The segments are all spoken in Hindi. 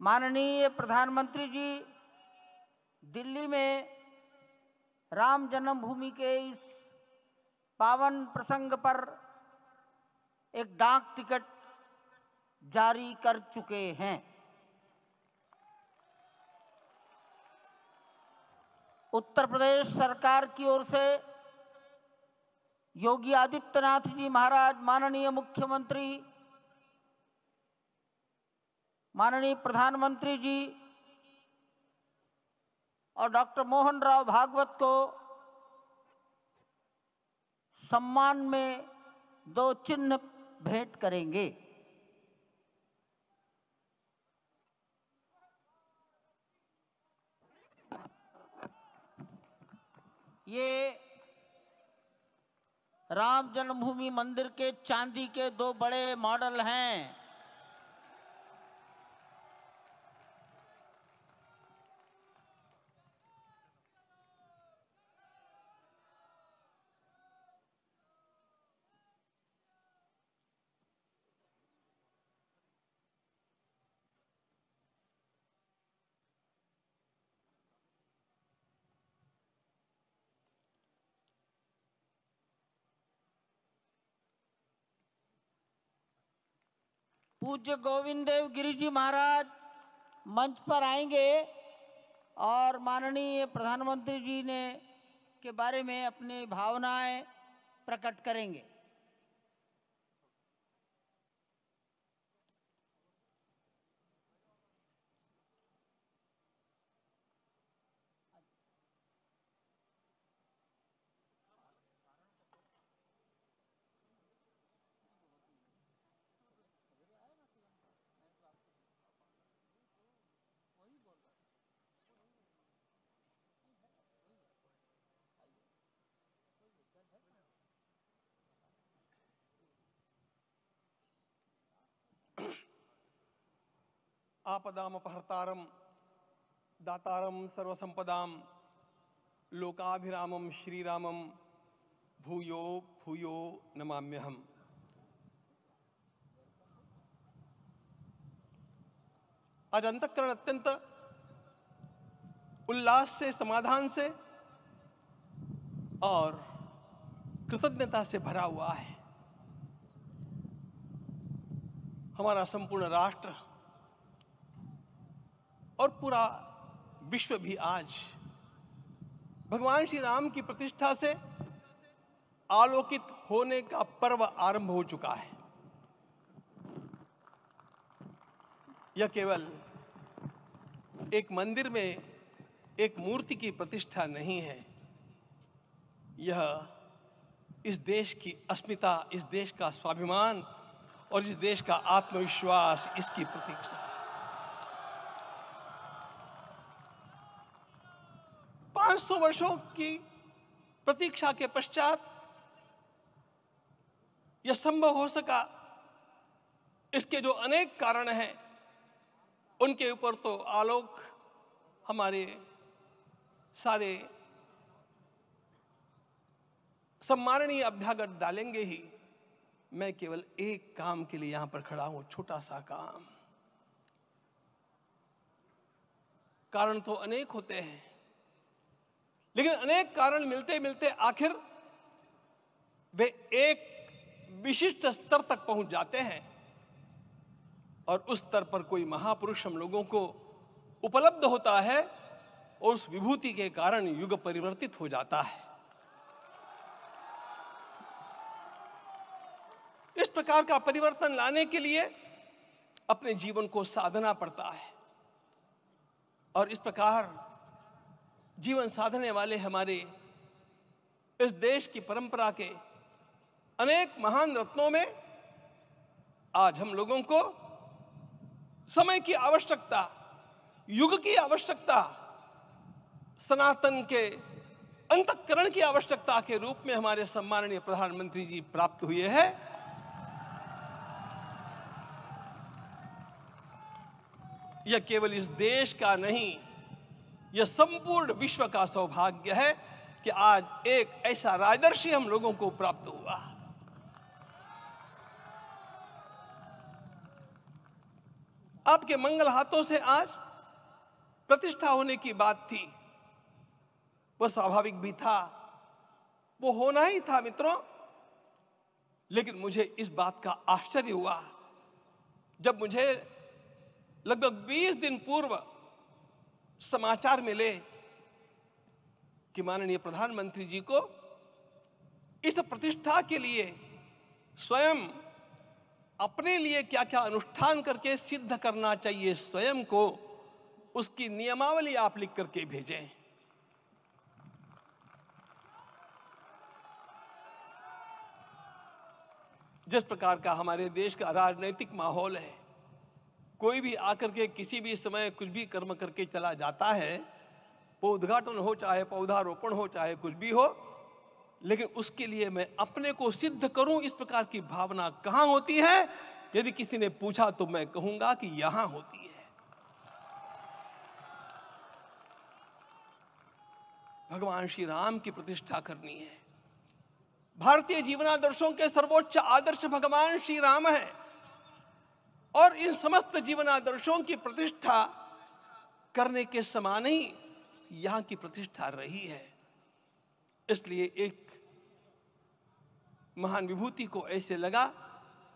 माननीय प्रधानमंत्री जी दिल्ली में राम जन्मभूमि के इस पावन प्रसंग पर एक डाक टिकट जारी कर चुके हैं। उत्तर प्रदेश सरकार की ओर से योगी आदित्यनाथ जी महाराज, माननीय मुख्यमंत्री, माननीय प्रधानमंत्री जी और डॉक्टर मोहन राव भागवत को सम्मान में 2 चिन्ह भेंट करेंगे। ये राम जन्मभूमि मंदिर के चांदी के 2 बड़े मॉडल हैं। पूज्य गोविंद देव गिरि जी महाराज मंच पर आएंगे और माननीय प्रधानमंत्री जी ने के बारे में अपनी भावनाएं प्रकट करेंगे। आपदामपहर्तारं दातारं सर्वसंपदां लोकाभिरामं श्रीरामं भूयो भूयो नमाम्यहम्। आज अंतःकरण अत्यंत उल्लास से, समाधान से और कृतज्ञता से भरा हुआ है। हमारा संपूर्ण राष्ट्र और पूरा विश्व भी आज भगवान श्री राम की प्रतिष्ठा से आलोकित होने का पर्व आरंभ हो चुका है। यह केवल एक मंदिर में एक मूर्ति की प्रतिष्ठा नहीं है, यह इस देश की अस्मिता, इस देश का स्वाभिमान और इस देश का आत्मविश्वास, इसकी प्रतीक्षा है। 500 वर्षों की प्रतीक्षा के पश्चात यह संभव हो सका। इसके जो अनेक कारण हैं, उनके ऊपर तो आलोक हमारे सारे सम्माननीय अभ्यागत डालेंगे ही। मैं केवल एक काम के लिए यहां पर खड़ा हूं, छोटा सा काम। कारण तो अनेक होते हैं, लेकिन अनेक कारण मिलते मिलते आखिर वे एक विशिष्ट स्तर तक पहुंच जाते हैं और उस स्तर पर कोई महापुरुष हम लोगों को उपलब्ध होता है और उस विभूति के कारण युग परिवर्तित हो जाता है। इस प्रकार का परिवर्तन लाने के लिए अपने जीवन को साधना पड़ता है और इस प्रकार जीवन साधने वाले हमारे इस देश की परंपरा के अनेक महान रत्नों में आज हम लोगों को समय की आवश्यकता, युग की आवश्यकता, सनातन के अंतःकरण की आवश्यकता के रूप में हमारे सम्माननीय प्रधानमंत्री जी प्राप्त हुए हैं। यह केवल इस देश का नहीं, यह संपूर्ण विश्व का सौभाग्य है कि आज एक ऐसा राजदर्शी हम लोगों को प्राप्त हुआ। आपके मंगल हाथों से आज प्रतिष्ठा होने की बात थी, वह स्वाभाविक भी था, वो होना ही था मित्रों। लेकिन मुझे इस बात का आश्चर्य हुआ जब मुझे लगभग 20 दिन पूर्व समाचार मिले कि माननीय प्रधानमंत्री जी को इस प्रतिष्ठा के लिए स्वयं अपने लिए क्या क्या अनुष्ठान करके सिद्ध करना चाहिए स्वयं को, उसकी नियमावली आप लिख करके भेजें। जिस प्रकार का हमारे देश का राजनीतिक माहौल है, कोई भी आकर के किसी भी समय कुछ भी कर्म करके चला जाता है, वो उद्घाटन हो चाहे पौधारोपण हो चाहे कुछ भी हो, लेकिन उसके लिए मैं अपने को सिद्ध करूं, इस प्रकार की भावना कहां होती है? यदि किसी ने पूछा तो मैं कहूंगा कि यहां होती है। भगवान श्री राम की प्रतिष्ठा करनी है। भारतीय जीवनादर्शों के सर्वोच्च आदर्श भगवान श्री राम है और इन समस्त जीवनादर्शों की प्रतिष्ठा करने के समान ही यहां की प्रतिष्ठा रही है। इसलिए एक महान विभूति को ऐसे लगा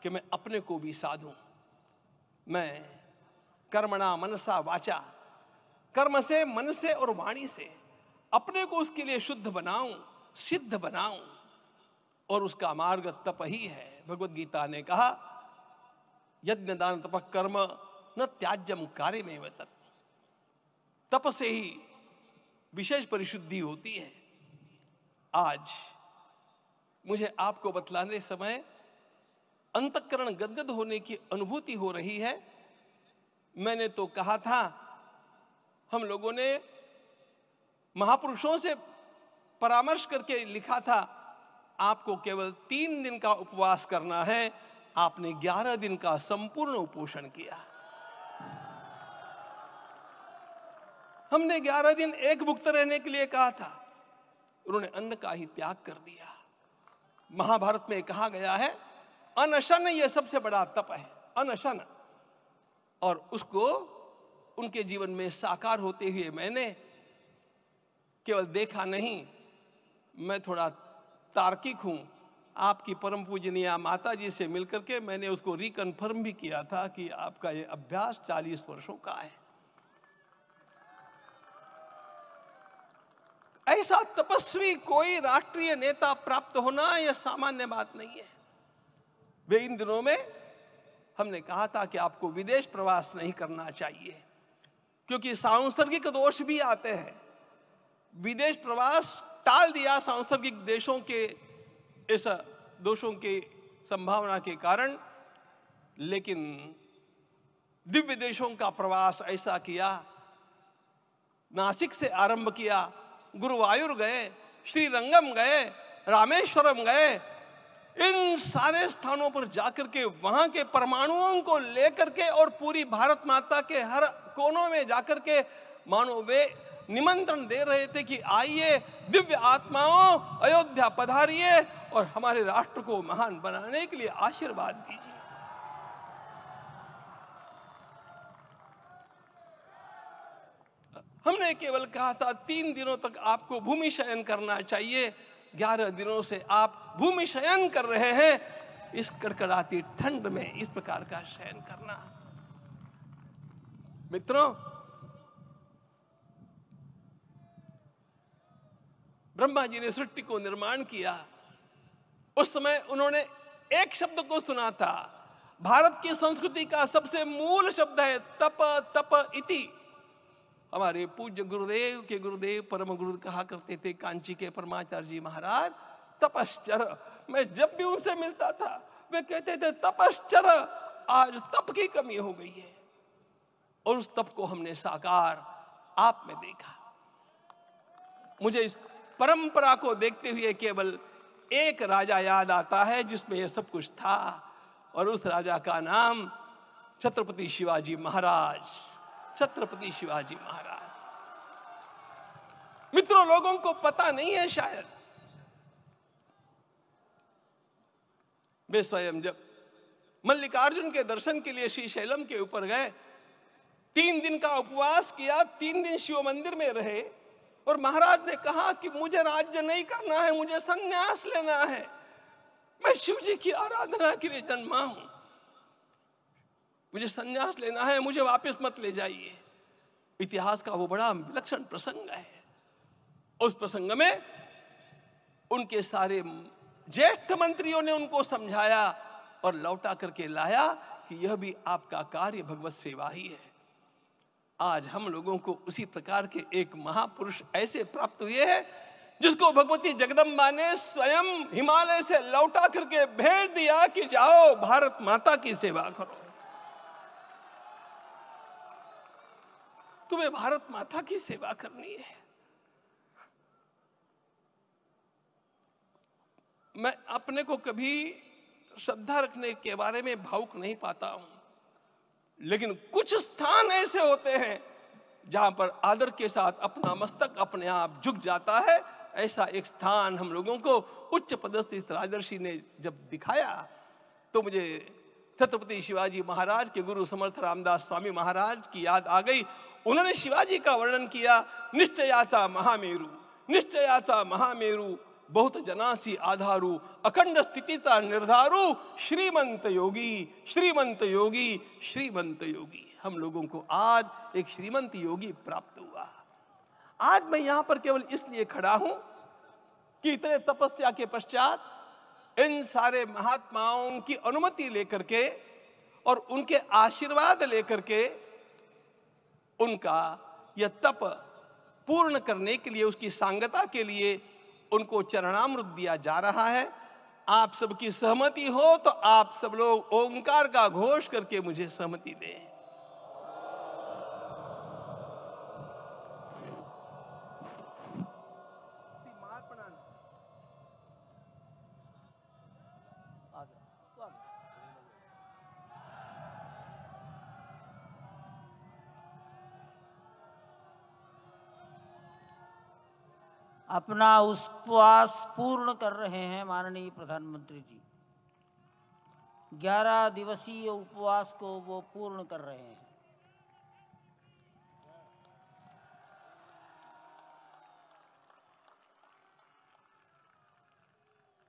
कि मैं अपने को भी साधूं, मैं कर्मणा मनसा वाचा, कर्म से, मन से और वाणी से अपने को उसके लिए शुद्ध बनाऊं, सिद्ध बनाऊं, और उसका मार्ग तप ही है। भगवत गीता ने कहा, यज्ञ दान तप कर्म न त्याज्यम कार्य में तत्। तप से ही विशेष परिशुद्धि होती है। आज मुझे आपको बतलाने समय अंतःकरण गदगद होने की अनुभूति हो रही है। मैंने तो कहा था, हम लोगों ने महापुरुषों से परामर्श करके लिखा था, आपको केवल 3 दिन का उपवास करना है। आपने 11 दिन का संपूर्ण उपोषण किया। हमने 11 दिन एक भुक्त रहने के लिए कहा था, उन्होंने अन्न का ही त्याग कर दिया। महाभारत में कहा गया है, अनशन यह सबसे बड़ा तप है, अनशन। और उसको उनके जीवन में साकार होते हुए मैंने केवल देखा नहीं, मैं थोड़ा तार्किक हूं। आपकी परम पूजनीय माता जी से मिलकर के मैंने उसको रिकन्फर्म भी किया था कि आपका ये अभ्यास 40 वर्षों का है। ऐसा तपस्वी कोई राष्ट्रीय नेता प्राप्त होना यह सामान्य बात नहीं है। वे इन दिनों में हमने कहा था कि आपको विदेश प्रवास नहीं करना चाहिए, क्योंकि सांसर्गिक दोष भी आते हैं। विदेश प्रवास टाल दिया सांसर्गिक देशों के इस दोषों की संभावना के कारण, लेकिन दिव्य देशों का प्रवास ऐसा किया। नासिक से आरंभ किया, गुरुवायूर गए, श्रीरंगम गए, रामेश्वरम गए। इन सारे स्थानों पर जाकर के वहां के परमाणुओं को लेकर के और पूरी भारत माता के हर कोनों में जाकर के मानो वे निमंत्रण दे रहे थे कि आइए दिव्य आत्माओं, अयोध्या पधारिए और हमारे राष्ट्र को महान बनाने के लिए आशीर्वाद दीजिए। हमने केवल कहा था 3 दिनों तक आपको भूमि शयन करना चाहिए। 11 दिनों से आप भूमि शयन कर रहे हैं। इस कड़कड़ाती ठंड में इस प्रकार का शयन करना, मित्रों, ब्रह्मा जी ने सृष्टि को निर्माण किया। उस समय उन्होंने एक शब्द को सुना था। भारत की संस्कृति का सबसे मूल शब्द है तप, तप इति। हमारे पूज्य गुरुदेव के गुरुदेव परम गुरु कहा करते थे, कांची के परमाचार्य जी महाराज, तपश्चर। मैं जब भी उनसे मिलता था वे कहते थे तपश्चर। आज तप की कमी हो गई है और उस तप को हमने साकार आप में देखा। मुझे इस परंपरा को देखते हुए केवल एक राजा याद आता है जिसमें यह सब कुछ था, और उस राजा का नाम छत्रपति शिवाजी महाराज। छत्रपति शिवाजी महाराज। मित्रों, लोगों को पता नहीं है शायद, वे स्वयं जब मल्लिकार्जुन के दर्शन के लिए श्रीशैलम के ऊपर गए 3 दिन का उपवास किया, 3 दिन शिव मंदिर में रहे और महाराज ने कहा कि मुझे राज्य नहीं करना है, मुझे संन्यास लेना है, मैं शिव जी की आराधना के लिए जन्मा हूं, मुझे संन्यास लेना है, मुझे वापस मत ले जाइए। इतिहास का वो बड़ा विलक्षण प्रसंग है। उस प्रसंग में उनके सारे ज्येष्ठ मंत्रियों ने उनको समझाया और लौटा करके लाया कि यह भी आपका कार्य भगवत सेवा ही है। आज हम लोगों को उसी प्रकार के एक महापुरुष ऐसे प्राप्त हुए हैं जिसको भगवती जगदम्बा ने स्वयं हिमालय से लौटा करके भेज दिया कि जाओ भारत माता की सेवा करो। तुम्हें भारत माता की सेवा करनी है। मैं अपने को कभी श्रद्धा रखने के बारे में भावुक नहीं पाता हूं, लेकिन कुछ स्थान ऐसे होते हैं जहां पर आदर के साथ अपना मस्तक अपने आप झुक जाता है। ऐसा एक स्थान हम लोगों को उच्च पदस्थ इस राजर्षि ने जब दिखाया तो मुझे छत्रपति शिवाजी महाराज के गुरु समर्थ रामदास स्वामी महाराज की याद आ गई। उन्होंने शिवाजी का वर्णन किया, निश्चयाचा महामेरु, निश्चयाचा महामेरु, बहुत जनासी आधारू, अखंड स्थितिता निर्धारू, श्रीमंत योगी, श्रीमंत योगी, श्रीमंत योगी। हम लोगों को आज एक श्रीमंत योगी प्राप्त हुआ। आज मैं यहां पर केवल इसलिए खड़ा हूं कि इतने तपस्या के पश्चात इन सारे महात्माओं की अनुमति लेकर के और उनके आशीर्वाद लेकर के उनका यह तप पूर्ण करने के लिए, उसकी सांगता के लिए उनको चरणामृत दिया जा रहा है। आप सबकी सहमति हो तो आप सब लोग ओंकार का घोष करके मुझे सहमति दें। अपना उपवास पूर्ण कर रहे हैं माननीय प्रधानमंत्री जी। 11 दिवसीय उपवास को वो पूर्ण कर रहे हैं।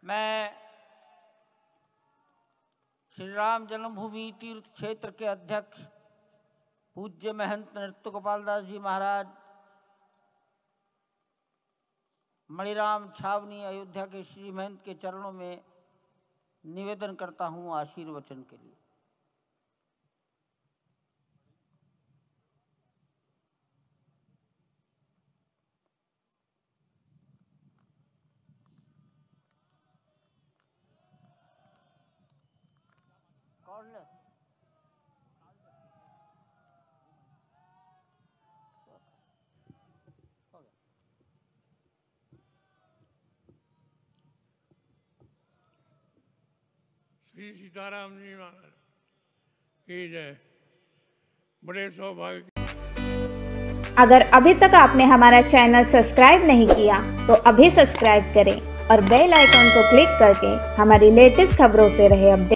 मैं श्री राम जन्मभूमि तीर्थ क्षेत्र के अध्यक्ष पूज्य महंत नृत्य गोपाल दास जी महाराज, मणिराम छावनी अयोध्या के श्री महंत के चरणों में निवेदन करता हूं आशीर्वचन के लिए। श्री सीताराम जी महाराज की जय। बड़े सौभाग्य। अगर अभी तक आपने हमारा चैनल सब्सक्राइब नहीं किया तो अभी सब्सक्राइब करें और बेल आइकन को क्लिक करके हमारी लेटेस्ट खबरों से रहे अपडेट।